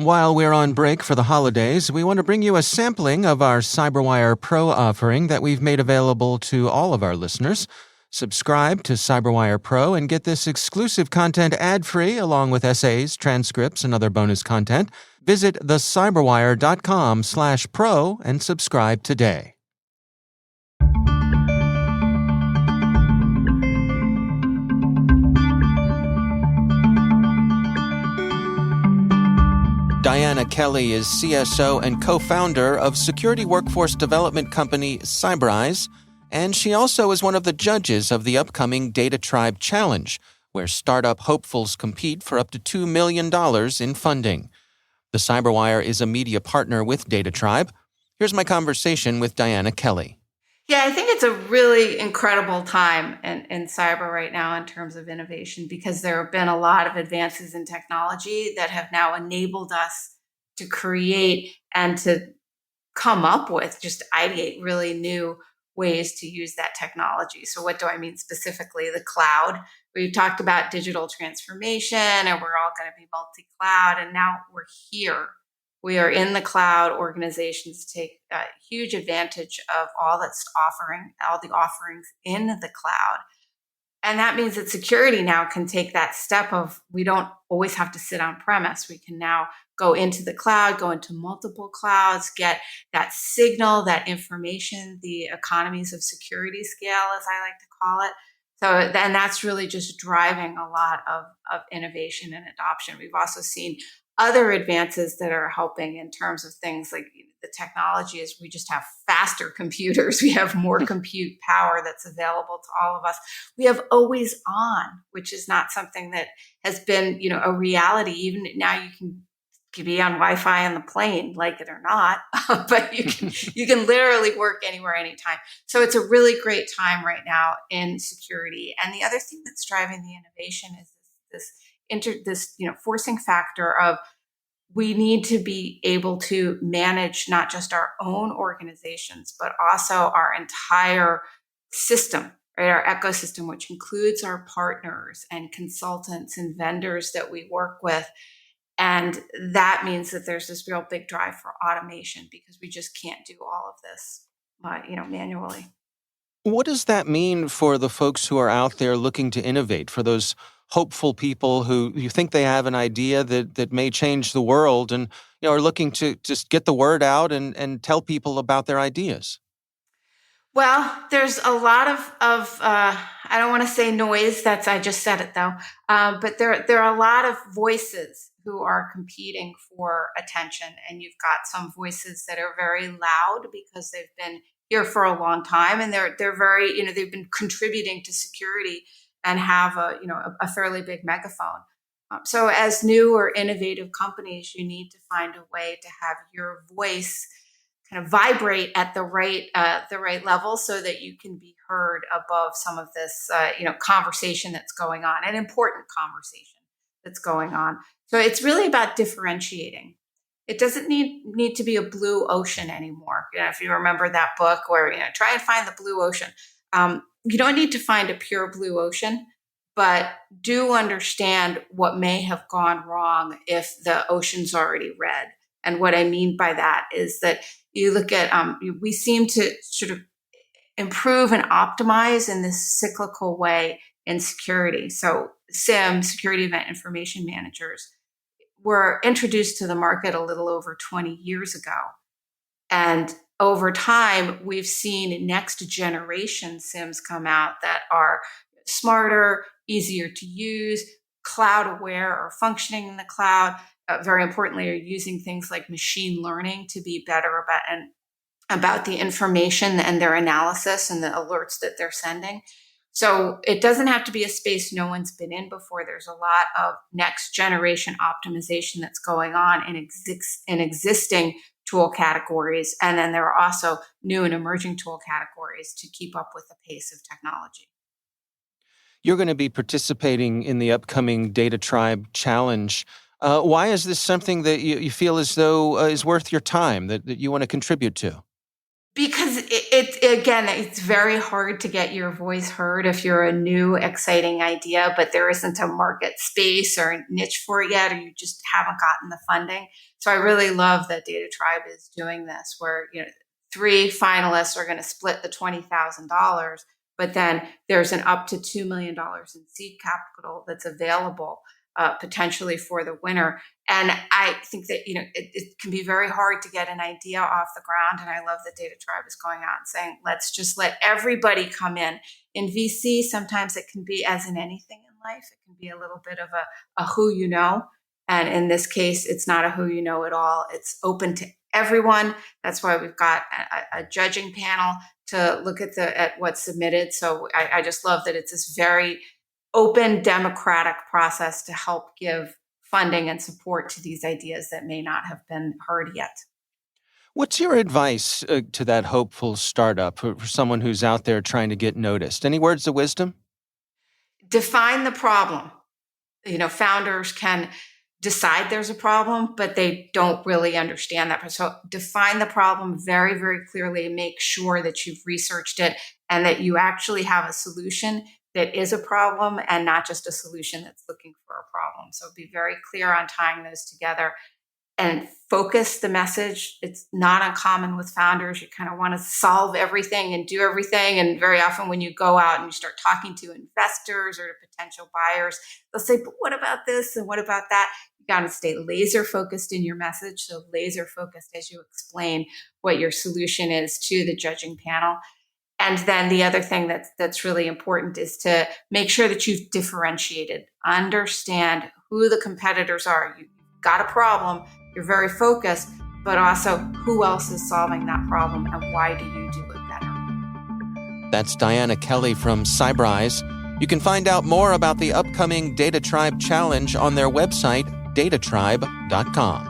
While we're on break for the holidays, we want to bring you a sampling of our CyberWire Pro offering that we've made available to all of our listeners. Subscribe to CyberWire Pro and get this exclusive content ad-free along with essays, transcripts, and other bonus content. Visit thecyberwire.com/pro and subscribe today. Diana Kelley is CSO and co-founder of security workforce development company Cybrize, and she also is one of the judges of the upcoming Data Tribe Challenge, where startup hopefuls compete for up to $2 million in funding. The CyberWire is a media partner with Data Tribe. Here's my conversation with Diana Kelley. Yeah, I think it's a really incredible time in cyber right now in terms of innovation, because there have been a lot of advances in technology that have now enabled us to create and to come up with, just ideate really new ways to use that technology. So what do I mean specifically? The cloud. We've talked about digital transformation and we're all going to be multi-cloud, and now we're here. We are in the cloud. Organizations take huge advantage of all the offerings in the cloud. And that means that security now can take that step of, we don't always have to sit on premise. We can now go into the cloud, go into multiple clouds, get that signal, that information, the economies of security scale, as I like to call it. So then that's really just driving a lot of innovation and adoption. We've also seen other advances that are helping in terms of things like the technology is we just have faster computers. We have more compute power that's available to all of us. We have always on, which is not something that has been, a reality. Even now you can be on Wi-Fi on the plane, like it or not, but you can literally work anywhere, anytime. So it's a really great time right now in security. And the other thing that's driving the innovation is this forcing factor of, we need to be able to manage not just our own organizations, but also our entire system, right? Our ecosystem, which includes our partners and consultants and vendors that we work with. And that means that there's this real big drive for automation, because we just can't do all of this, manually. What does that mean for the folks who are out there looking to innovate, for those hopeful people who you think they have an idea that may change the world and are looking to just get the word out and tell people about their ideas? Well, there's a lot of I don't want to say noise. I just said it though. But there are a lot of voices who are competing for attention, and you've got some voices that are very loud because they've been here for a long time, and they're very, they've been contributing to security and have a fairly big megaphone. So as new or innovative companies, you need to find a way to have your voice kind of vibrate at the right level, so that you can be heard above some of this conversation that's going on, an important conversation that's going on. So it's really about differentiating. It doesn't need to be a blue ocean anymore. If you remember that book where try and find the blue ocean. You don't need to find a pure blue ocean, but do understand what may have gone wrong if the ocean's already red. And what I mean by that is that you look at, we seem to sort of improve and optimize in this cyclical way in security. So SIEM, Security Event Information Managers, were introduced to the market a little over 20 years ago. And over time, we've seen next generation SIEMs come out that are smarter, easier to use, cloud aware, or functioning in the cloud. Very importantly, are using things like machine learning to be better about the information and their analysis and the alerts that they're sending. So it doesn't have to be a space no one's been in before. There's a lot of next generation optimization that's going on in existing tool categories. And then there are also new and emerging tool categories to keep up with the pace of technology. You're going to be participating in the upcoming Data Tribe Challenge. Why is this something that you feel as though is worth your time, that you want to contribute to? Because It's very hard to get your voice heard if you're a new, exciting idea, but there isn't a market space or a niche for it yet, or you just haven't gotten the funding. So I really love that Data Tribe is doing this, where 3 finalists are going to split the $20,000, but then there's an up to $2 million in seed capital that's available potentially for the winner. And I think that, it can be very hard to get an idea off the ground. And I love that Data Tribe is going out and saying, let's just let everybody come in. In VC, sometimes it can be, as in anything in life, it can be a little bit of a who you know. And in this case, it's not a who you know at all. It's open to everyone. That's why we've got a judging panel to look at what's submitted. So I just love that it's this very open, democratic process to help give funding and support to these ideas that may not have been heard yet. What's your advice to that hopeful startup, for someone who's out there trying to get noticed? Any words of wisdom? Define the problem. Founders can decide there's a problem, but they don't really understand that. So define the problem very, very clearly, and make sure that you've researched it and that you actually have a solution that is a problem and not just a solution that's looking for a problem. So be very clear on tying those together and focus the message. It's not uncommon with founders. You kind of want to solve everything and do everything. And very often when you go out and you start talking to investors or to potential buyers, they'll say, but what about this? And what about that? You got to stay laser focused in your message. So laser focused as you explain what your solution is to the judging panel. And then the other thing that's really important is to make sure that you've differentiated, understand who the competitors are. You've got a problem, you're very focused, but also who else is solving that problem and why do you do it better? That's Diana Kelley from Cybrize. You can find out more about the upcoming Data Tribe Challenge on their website, datatribe.com.